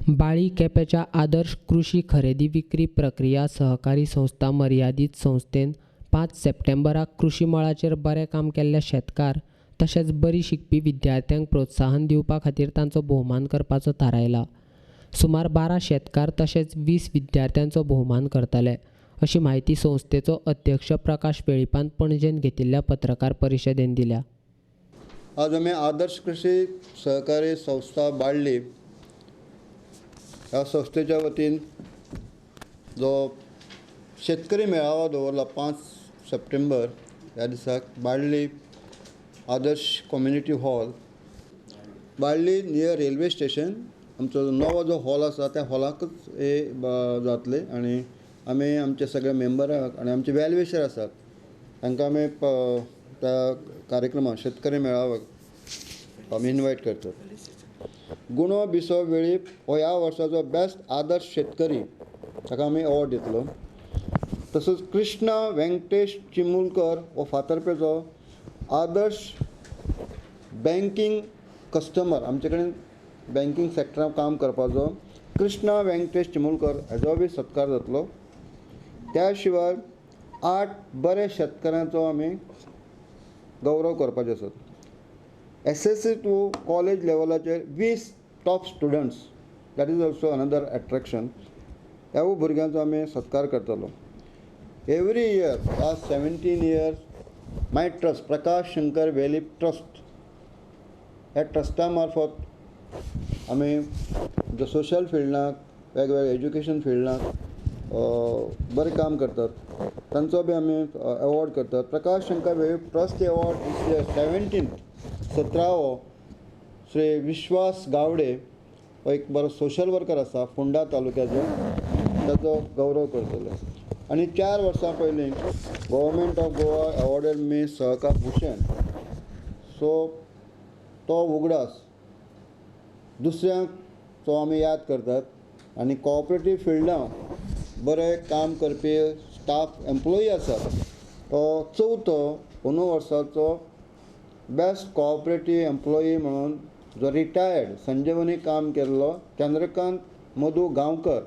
बाळी केपेच्या आदर्श कृषी खरेदी विक्री प्रक्रिया सहकारी संस्था मर्यादित संस्थेन 5 सप्टेंबराक कृषी मळाचेर बरें काम केल्ल्या शेतकार तशेंच बरी शिकपी विद्यार्थ्यांक प्रोत्साहन दिवपा खातीर तांचो भोवमान करपाचो थारायला। सुमार 12 शेतकार तशेंच 20 विद्यार्थ्यांचो भोवमान करतले, अशी माहिती संस्थेचो अध्यक्ष प्रकाश वेळीपान पणजेन घेतिल्ल्या पत्रकार परिशदेन दिल्या। आज आम्ही आदर्श कृषी सहकारी संस्था बाळ्ळी ह्या संस्थेच्या वतीन जो शेतकरी मेळावा दवरला 5 सप्टेंबर ह्या दिसाक Balli Adarsh community hall, Balli near railway station. आमचो नवो जो हॉल आसा त्या हॉलाकच हे जातले आनी आमी आमचे सगळे मेंबराक आनी आमचे वेलविशर आसात तांकां आमी त्या कार्यक्रमाक शेतकरी मेळाव्याक आमी इनवायट करतात। गुणो बिसो वेळीप हो ह्या वर्साचो बेस्ट आदर्श शेतकरी ताका आमी अवॉर्ड दितलो। तसोच कृष्णा वेंकटेश चिमुलकर हो फातर्पेचो आदर्श बँकींग कस्टमर, आमचे कडेन बँकींग सॅक्टरांत काम करपाचो कृष्णा वेंकटेश चिमुलकर हेजो बी सत्कार जातलो। त्या शिवाय 8 बरे शेतकारांचो आमी गौरव करपाचे आसात। SSC टू कॉलेज लेवलाचेर 20 top students, that is also another attraction. ह्या भुरग्यांचो आमी सत्कार करतलो। Every year last 17 years my trust Prakash Shankar Velip trust ह्या ट्रस्टा मार्फत आमी जो सोशल फिल्डाक वेगवेगळ्या एज्युकेशन फिल्डाक बरें काम करतात तांचो बी आमी अवॉर्ड करतात। प्रकाश शंकर वेलीप ट्रस्ट अवॉर्ड 17वो श्री विश्वास गावडे हो एक बरो सोशल वर्कर आसा फोंडा तालुक्याचो, ताचो गौरव करतले। आनी 4 वर्सां पयलीं गव्हर्मेंट ऑफ गोवा अवॉर्डेड मी सहकार भूषण, सो तो उगडास दुसऱ्यांचो आमी याद करतात। आनी कॉऑपरेटीव फिल्डांत बरें काम करपी स्टाफ एम्प्लॉई आसा तो 4थो अंदू वर्साचो बेस्ट कॉऑपरेटीव एम्प्लॉई म्हणून जो रिटायर्ड संजीवनी काम केल्लो चंद्रकांत मधू गांवकर